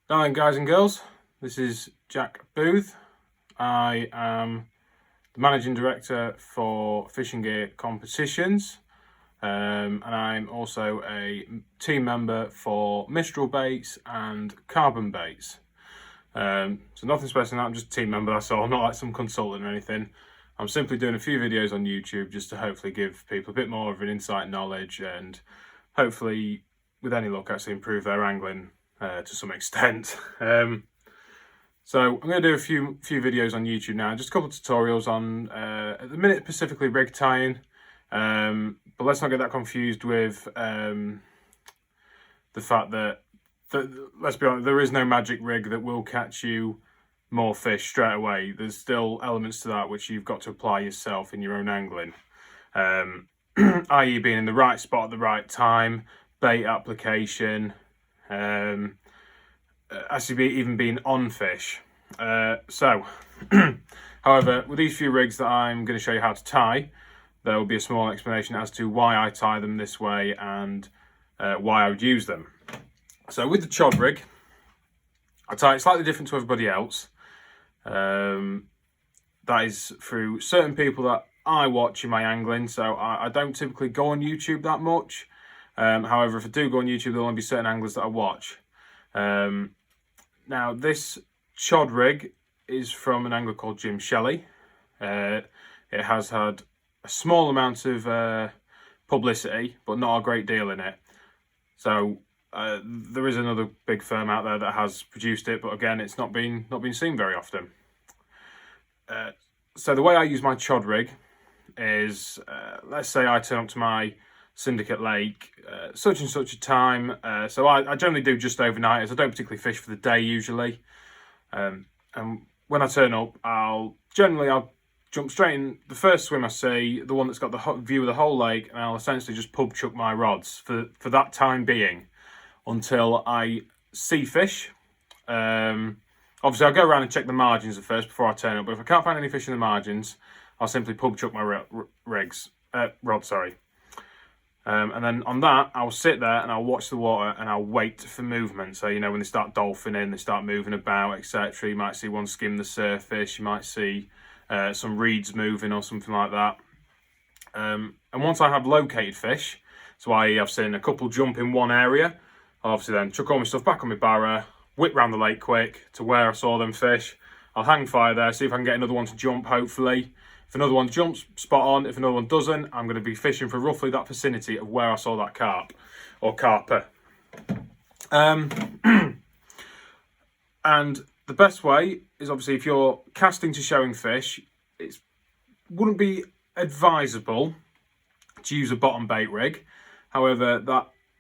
Darling guys and girls, this is Jack Booth. I am the Managing Director for Fishing Gear Competitions, and I'm also a team member for Mistral baits and carbon baits. So nothing special in that, I'm just a team member, that's all. I'm not like some consultant or anything. I'm simply doing a few videos on YouTube just to hopefully give people a bit more of an insight knowledge and hopefully, with any luck, actually improve their angling to some extent. So I'm going to do a few videos on YouTube now, just a couple of tutorials on, at the minute, specifically rig tying. But let's not get that confused with the fact that, let's be honest, there is no magic rig that will catch you more fish straight away. There's still elements to that which you've got to apply yourself in your own angling, i.e. being in the right spot at the right time, bait application, actually even being on fish. However, with these few rigs that I'm going to show you how to tie, there will be a small explanation as to why I tie them this way and why I would use them. So with the Chod rig, I tie it slightly different to everybody else. That is through certain people that I watch in my angling, so I don't typically go on YouTube that much. However, if I do go on YouTube, there'll only be certain anglers that I watch. Now, this Chod rig is from an angler called Jim Shelley. It has had a small amount of publicity, but not a great deal in it. So there is another big firm out there that has produced it, but again, it's not been seen very often. So the way I use my Chod rig is, let's say I turn up to my syndicate lake such and such a time, so I generally do just overnight, as I don't particularly fish for the day usually, and when I turn up, I'll jump straight in the first swim I see, the one that's got the view of the whole lake, and I'll essentially just pub chuck my rods for that time being until I see fish. Obviously I'll go around and check the margins at first before I turn up, but if I can't find any fish in the margins, I'll simply pub chuck my rods. And then on that, I'll sit there and I'll watch the water and I'll wait for movement. So, you know, when they start dolphining, they start moving about, etc. You might see one skim the surface, you might see some reeds moving or something like that. And once I have located fish, so I've seen a couple jump in one area, I'll obviously then chuck all my stuff back on my barra, whip round the lake quick to where I saw them fish. I'll hang fire there, see if I can get another one to jump, hopefully. If another one jumps, spot on. If another one doesn't, I'm going to be fishing for roughly that vicinity of where I saw that carp or carper. And the best way is obviously if you're casting to showing fish, it wouldn't be advisable to use a bottom bait rig. However,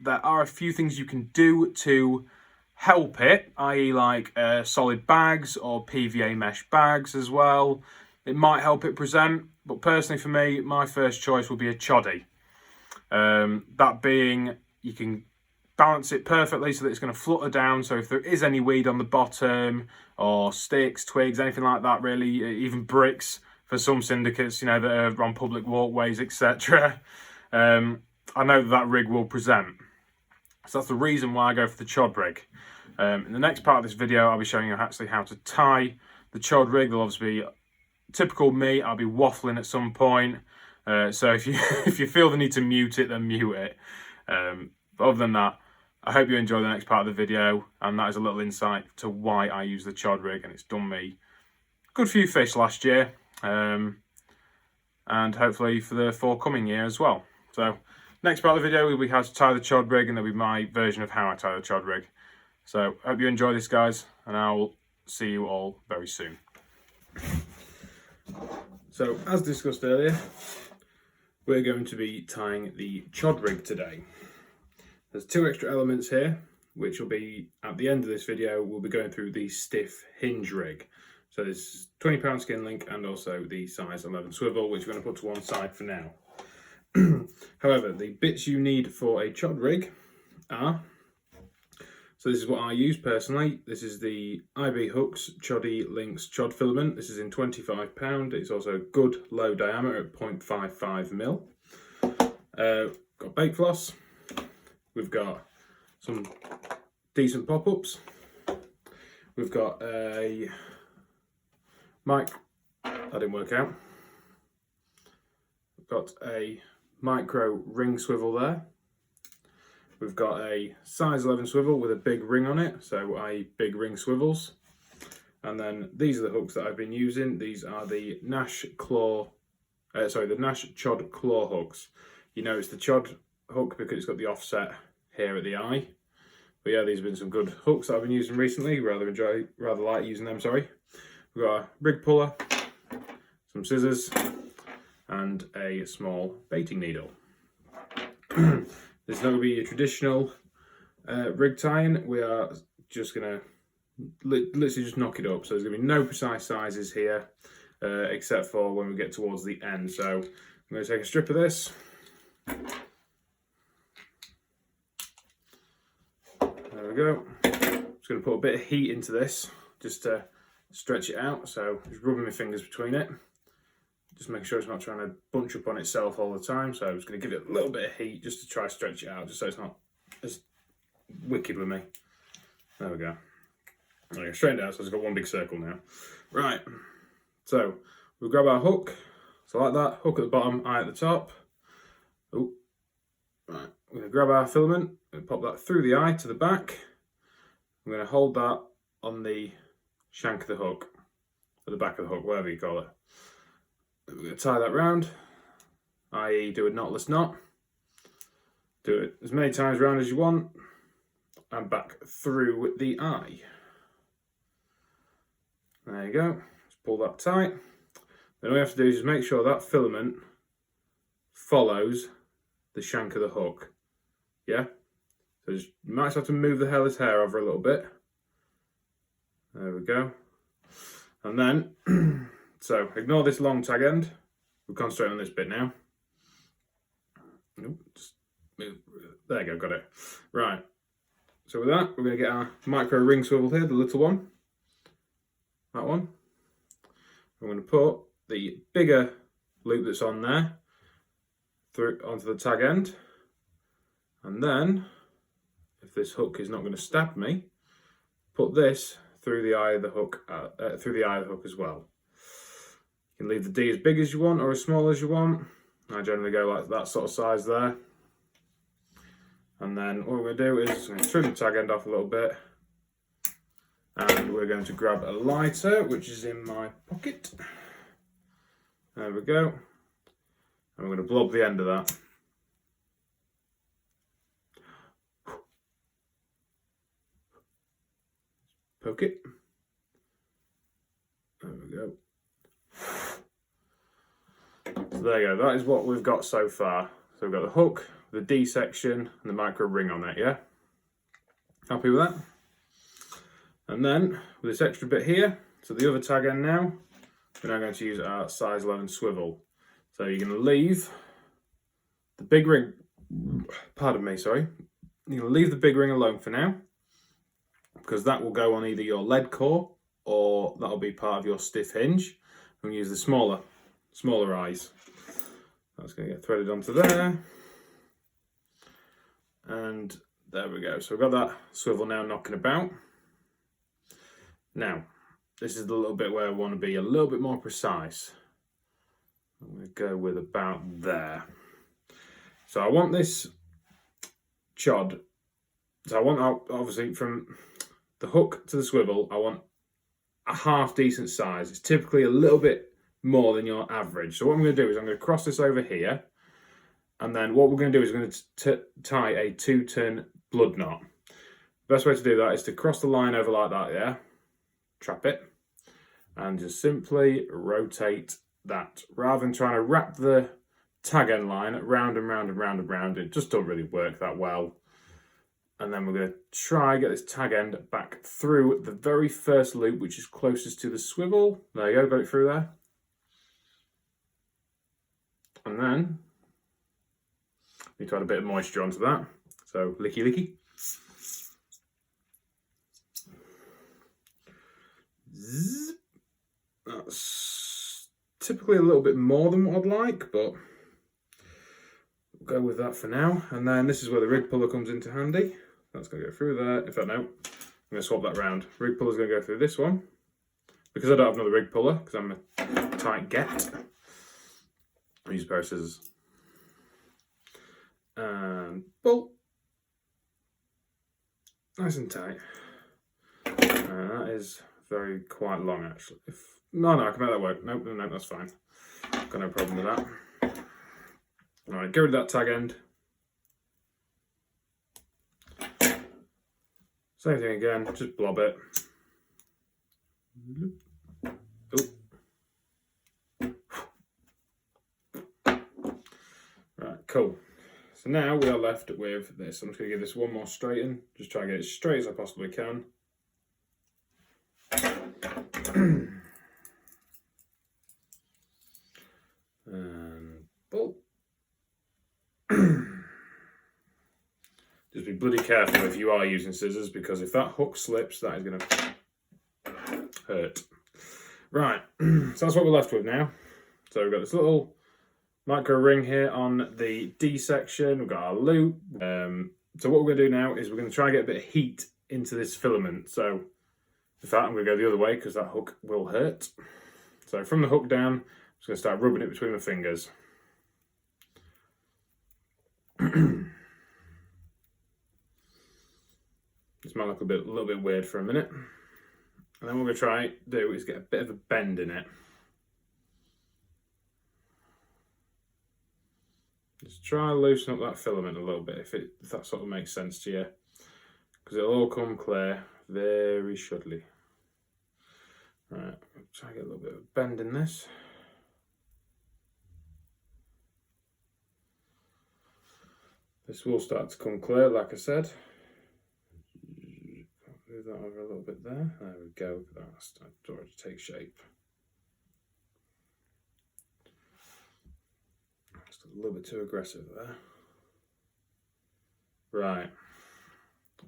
there are a few things you can do to help it, i.e. like solid bags or PVA mesh bags as well. It might help it present, but personally for me, my first choice would be a choddy. That being, you can balance it perfectly so that it's going to flutter down. So if there is any weed on the bottom, or sticks, twigs, anything like that really, even bricks for some syndicates, you know, that are on public walkways, etc. I know that rig will present. So that's the reason why I go for the Chod rig. In the next part of this video, I'll be showing you actually how to tie the Chod rig. There'll obviously be typical me, I'll be waffling at some point, so if you feel the need to mute it, then mute it. But other than that, I hope you enjoy the next part of the video, and that is a little insight to why I use the Chod rig, and it's done me a good few fish last year, and hopefully for the forthcoming year as well. So next part of the video will be how to tie the Chod rig, and there'll be my version of how I tie the Chod rig. So hope you enjoy this, guys, and I'll see you all very soon. So, as discussed earlier, we're going to be tying the Chod rig today. There's two extra elements here, which will be, at the end of this video, we'll be going through the stiff hinge rig. So there's 20-pound skin link and also the size 11 swivel, which we're going to put to one side for now. However, the bits you need for a Chod rig are, so this is what I use personally. This is the IB Hooks Choddy Links Chod filament. This is in 25-pound. It's also good low diameter at 0.55 mm. Got bait floss. We've got some decent pop-ups. We've got a mic, that didn't work out. We've got a micro ring swivel there. We've got a size 11 swivel with a big ring on it, so i.e. big ring swivels. And then these are the hooks that I've been using. These are the Nash Chod claw hooks. You know it's the Chod hook because it's got the offset here at the eye. But yeah, these have been some good hooks that I've been using recently. Rather like using them, sorry. We've got a rig puller, some scissors, and a small baiting needle. This is not going to be a traditional rig tying. We are just going to literally just knock it up. So there's going to be no precise sizes here, except for when we get towards the end. So I'm going to take a strip of this. There we go. Just going to put a bit of heat into this just to stretch it out. So just rubbing my fingers between it. Just making sure it's not trying to bunch up on itself all the time. So I'm just going to give it a little bit of heat just to try to stretch it out, just so it's not as wicked with me. There we go. Okay, straighten out, so it's got one big circle now. Right, so we'll grab our hook. So like that, hook at the bottom, eye at the top. Oh, right, we're going to grab our filament and pop that through the eye to the back. I'm going to hold that on the shank of the hook, or the back of the hook, whatever you call it. We're going to tie that round, i.e. do a knotless knot. Do it as many times round as you want, and back through the eye. There you go, just pull that tight. Then all we have to do is just make sure that filament follows the shank of the hook. Yeah? So you might have to move the heller's hair over a little bit. There we go. And then, so ignore this long tag end. We'll concentrate on this bit now. Nope, just move. There you go, got it. Right. So with that, we're going to get our micro ring swivel here, the little one. That one. I'm going to put the bigger loop that's on there through onto the tag end. And then, if this hook is not going to stab me, put this through the eye of the hook, as well. You can leave the D as big as you want or as small as you want. I generally go like that sort of size there. And then what we're going to do is I'm going to trim the tag end off a little bit. And we're going to grab a lighter, which is in my pocket. There we go. And we're going to blob the end of that. Poke it. There we go. So there you go. That is what we've got so far. So we've got the hook, the D section, and the micro ring on it, yeah? Happy with that? And then, with this extra bit here, so the other tag end now, we're now going to use our size 11 swivel. So you're going to leave the big ring, pardon me, sorry. You're going to leave the big ring alone for now, because that will go on either your lead core, or that'll be part of your stiff hinge. I'm going to use the smaller eyes. That's going to get threaded onto there. And there we go. So we've got that swivel now knocking about. Now, this is the little bit where I want to be a little bit more precise. I'm going to go with about there. So I want this chod. So I want, obviously, from the hook to the swivel, I want a half decent size. It's typically a little bit more than your average. So what I'm going to do is I'm going to cross this over here. And then what we're going to do is we're going to tie a 2-turn blood knot. The best way to do that is to cross the line over like that, yeah? Trap it. And just simply rotate that. Rather than trying to wrap the tag end line round and round and round and round, it just doesn't really work that well. And then we're going to try and get this tag end back through the very first loop, which is closest to the swivel. There you go, got it through there. And then need to add a bit of moisture onto that. So licky licky. Zzz. That's typically a little bit more than what I'd like, but we'll go with that for now. And then this is where the rig puller comes into handy. That's going to go through there. In fact, no, going to swap that round. Rig puller's going to go through this one. Because I don't have another rig puller, because I'm a tight get, I'll use a pair of scissors. And pull. Nice and tight. And that is quite long, actually. No, I can make that work. Nope, no, that's fine. Got no problem with that. Alright, get rid of that tag end. Same thing again, just blob it. Right, cool. So now we are left with this. I'm just going to give this one more straighten. Just try and get it as straight as I possibly can. And pull. Just be bloody careful if you are using scissors, because if that hook slips, that is going to hurt. Right, so that's what we're left with now. So we've got this little micro ring here on the D section. We've got our loop. So what we're going to do now is we're going to try and get a bit of heat into this filament. So in fact, I'm going to go the other way because that hook will hurt. So from the hook down, I'm just going to start rubbing it between my fingers. This might look a little bit weird for a minute. And then what we're going to try to do is get a bit of a bend in it. Just try and loosen up that filament a little bit if that sort of makes sense to you. Because it'll all come clear very shortly. Right, try and get a little bit of a bend in this. This will start to come clear, like I said. Move that over a little bit there. There we go. That's starting to take shape. Just a little bit too aggressive there. Right. So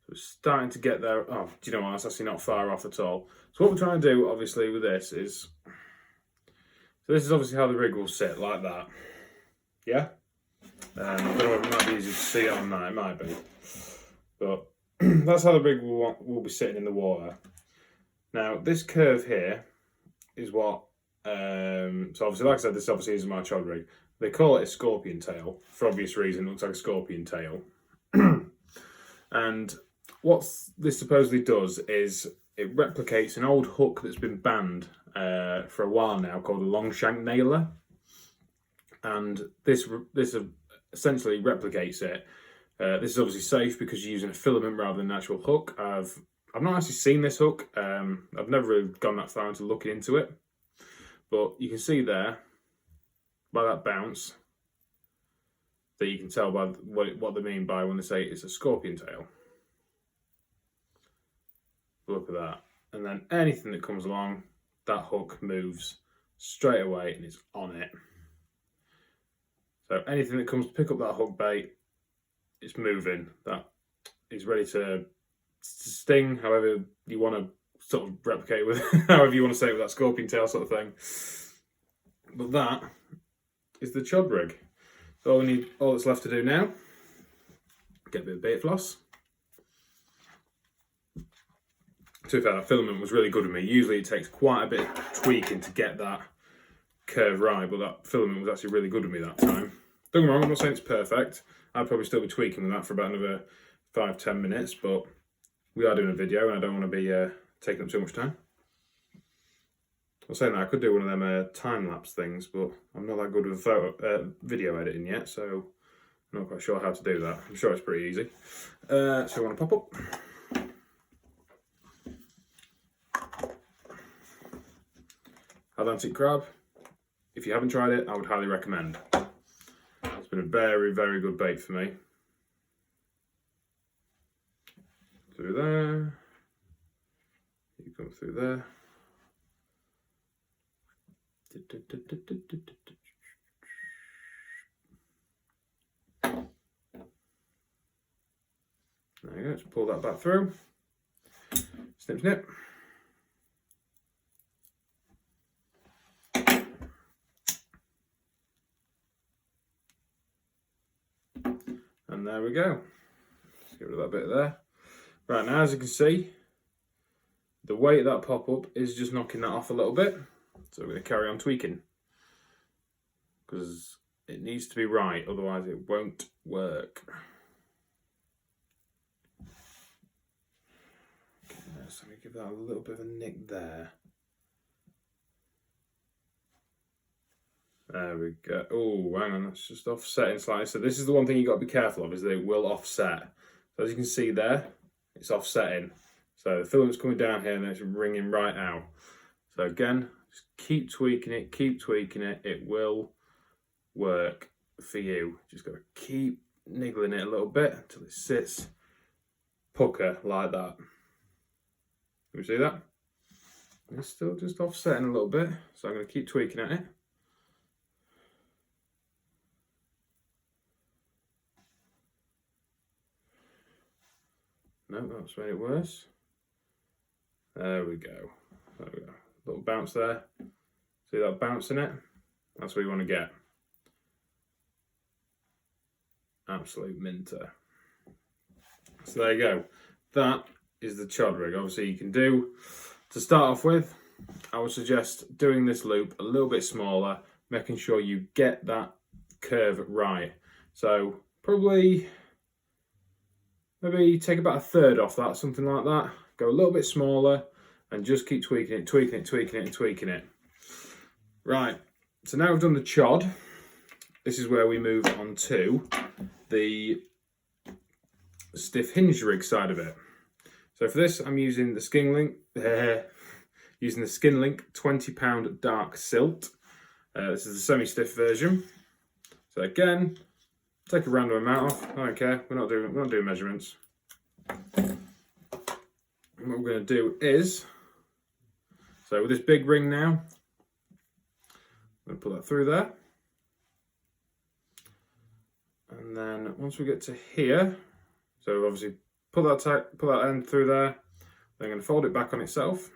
we're starting to get there. Oh, do you know what? That's actually not far off at all. So what we're trying to do, obviously, with this is... So this is obviously how the rig will sit, like that. Yeah? I don't know if it might be easy to see it on that. It might be. But... that's how the rig will be sitting in the water. Now, this curve here is what, so obviously, like I said, this obviously isn't my Chod rig. They call it a scorpion tail, for obvious reason. It looks like a scorpion tail. And what this supposedly does is it replicates an old hook that's been banned for a while now, called a long shank nailer. And this essentially replicates it. This is obviously safe because you're using a filament rather than an actual hook. I've not actually seen this hook. I've never really gone that far into looking into it. But you can see there, by that bounce, that you can tell by what they mean by when they say it's a scorpion tail. Look at that. And then anything that comes along, that hook moves straight away and it's on it. So anything that comes to pick up that hook bait, it's moving. That is ready to sting, however you want to sort of replicate with, however you want to say it with that scorpion tail sort of thing. But that is the Chod rig. So all that's left to do now, get a bit of bait floss. To be fair, that filament was really good with me. Usually it takes quite a bit of tweaking to get that curve right, but that filament was actually really good with me that time. Don't get me wrong, I'm not saying it's perfect. I'd probably still be tweaking with that for about another 5-10 minutes, but we are doing a video and I don't want to be taking up too much time. I was saying that I could do one of them time-lapse things, but I'm not that good with video editing yet, so I'm not quite sure how to do that. I'm sure it's pretty easy. So I want to pop up. Atlantic crab. If you haven't tried it, I would highly recommend. It's been a very, very good bait for me. Through there. You come through there. There you go, let's pull that back through. Snip, snip. And there we go. Let's get rid of that bit there. Right, now as you can see, the weight of that pop-up is just knocking that off a little bit. So we're going to carry on tweaking, because it needs to be right, otherwise it won't work. Okay, so let me give that a little bit of a nick there. There we go. Oh, hang on, that's just offsetting slightly. So this is the one thing you've got to be careful of, is that it will offset. So as you can see there, it's offsetting. So the filament's coming down here and it's ringing right out. So again, just keep tweaking it, it will work for you. Just got to keep niggling it a little bit until it sits pucker like that. Can you see that? It's still just offsetting a little bit, so I'm going to keep tweaking at it. No, that's made it worse. There we go. There we go. Little bounce there. See that bounce in it? That's what you want to get. Absolute minter. So there you go. That is the Chod rig. Obviously you can do, to start off with, I would suggest doing this loop a little bit smaller, making sure you get that curve right. So probably maybe take about a third off that, something like that. Go a little bit smaller and just keep tweaking it. Right, so now we've done the Chod. This is where we move on to the stiff hinge rig side of it. So for this, I'm using the Skin Link, using the Skin Link 20-pound dark silt. This is the semi-stiff version. So again, take a random amount off. I don't care. We're not doing measurements. And what we're going to do is, so with this big ring now, I'm going to put that through there. And then once we get to here, so obviously put that end through there. Then I'm going to fold it back on itself.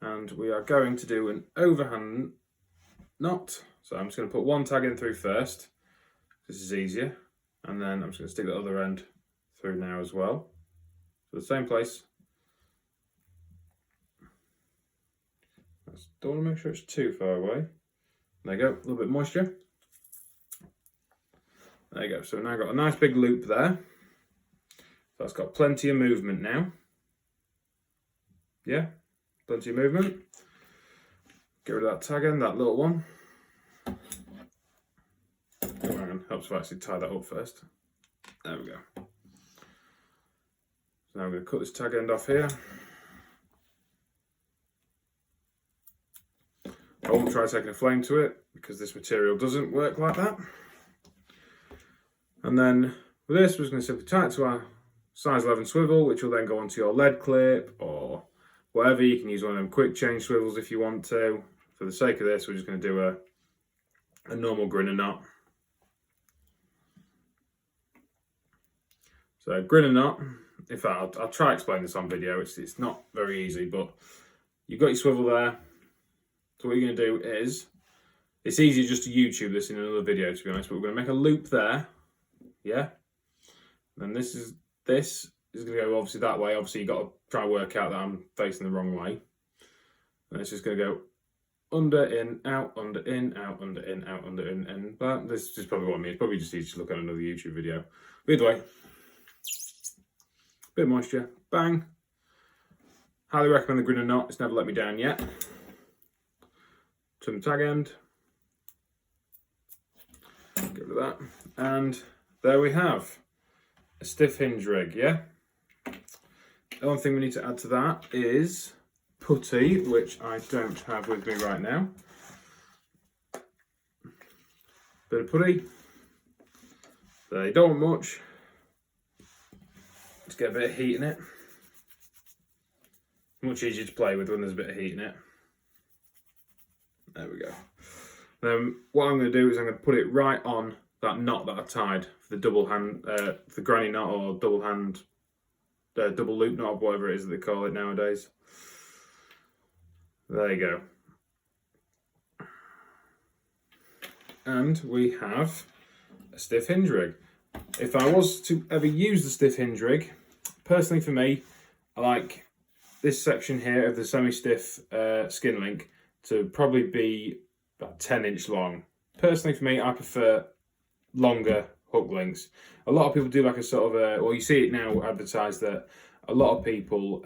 And we are going to do an overhand knot. So I'm just going to put one tag in through first. This is easier. And then I'm just going to stick the other end through now as well. So the same place. Don't want to make sure it's too far away. There you go, a little bit of moisture. There you go, so now I've got a nice big loop there. So that's got plenty of movement now. Yeah, plenty of movement. Get rid of that tag end, that little one. Oh, hang on, helps if I actually tie that up first. There we go. So now I'm going to cut this tag end off here. I won't try taking a flame to it because this material doesn't work like that. And then with this, we're just going to simply tie it to our size 11 swivel, which will then go onto your lead clip or whatever. You can use one of them quick change swivels if you want to. For the sake of this, we're just going to do a normal grinner knot. So grinner knot, in fact, I'll try explaining this on video. It's not very easy, but you've got your swivel there. So what you're going to do is, it's easier just to YouTube this in another video, to be honest, but we're going to make a loop there, yeah? And this is going to go obviously that way. Obviously you've got to try and work out that I'm facing the wrong way. And it's just going to go under, in, out, under, in, out, under, in, out, under, in, but this is probably what I mean. It's probably just easy to look at another YouTube video. But either way, bit of moisture, bang. Highly recommend the grinner knot, it's never let me down yet. Trim the tag end, get rid of that, and there we have a stiff hinge rig, yeah? The only thing we need to add to that is putty, which I don't have with me right now. Bit of putty, they don't want much, just get a bit of heat in it. Much easier to play with when there's a bit of heat in it. There we go. Then what I'm going to do is I'm going to put it right on that knot that I tied for the double hand, the granny knot or double hand, double loop knot, whatever it is that they call it nowadays. There you go. And we have a stiff hinge rig. if I was to ever use the stiff hinge rig, personally for me, I like this section here of the semi-stiff skin link to probably be about 10-inch long. Personally for me, I prefer longer hook links. A lot of people do like a sort of a, well, you see it now advertised that a lot of people,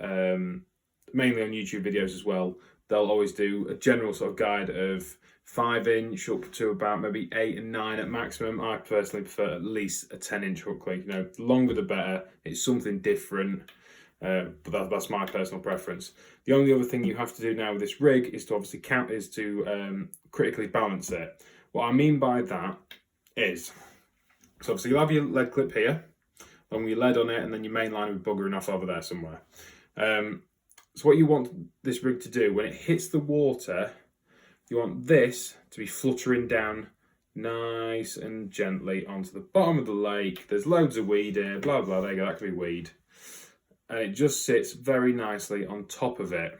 mainly on YouTube videos as well, they'll always do a general sort of guide of 5-inch up to about maybe 8 and 9 at maximum. I personally prefer at least a 10-inch hook link. You know, the longer the better. It's something different, but that's my personal preference. The only other thing you have to do now with this rig is to obviously critically balance it. What I mean by that is, so obviously you'll have your lead clip here, along with your lead on it, and then your main line will be buggering off over there somewhere. So what you want this rig to do, when it hits the water, you want this to be fluttering down nice and gently onto the bottom of the lake. There's loads of weed here, blah, blah, there you go, that could be weed. And it just sits very nicely on top of it.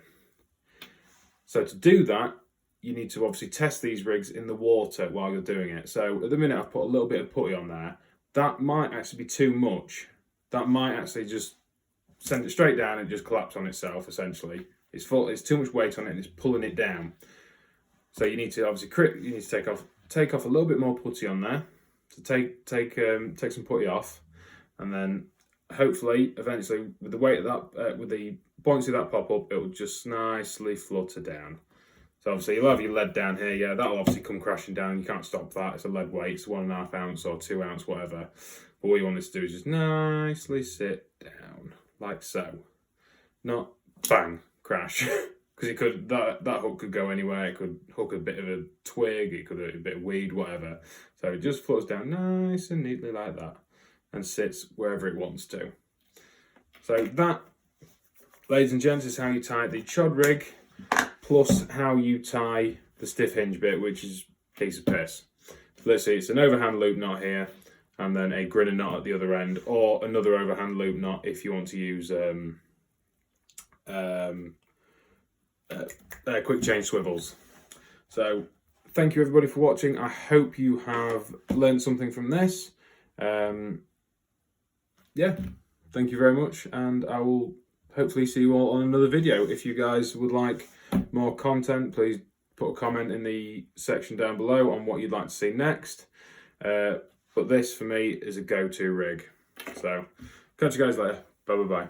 So to do that, you need to obviously test these rigs in the water while you're doing it. So at the minute I've put a little bit of putty on there. That might actually be too much. That might actually just send it straight down and just collapse on itself, essentially. It's too much weight on it and it's pulling it down. So you need to obviously take off a little bit more putty on there. So take some putty off, and then hopefully eventually with the weight of that, with the buoyancy of that pop up, it will just nicely flutter down. So obviously you'll have your lead down here, yeah, that'll obviously come crashing down. You can't stop that. It's a lead weight, it's 1.5 ounce or 2 ounce, whatever. But what you want this to do is just nicely sit down, like so. Not bang, crash. Because that hook could go anywhere. It could hook a bit of a twig, it could hook a bit of weed, whatever. So it just floats down nice and neatly like that and sits wherever it wants to. So that, ladies and gents, is how you tie the Chod rig, plus how you tie the stiff hinge bit, which is a piece of piss. So let's see, it's an overhand loop knot here, and then a grinner knot at the other end, or another overhand loop knot if you want to use quick change swivels. So thank you everybody for watching. I hope you have learned something from this. Yeah, thank you very much, and I will hopefully see you all on another video. If you guys would like more content, please put a comment in the section down below on what you'd like to see next. But this for me is a go-to rig. So catch you guys later. Bye bye bye.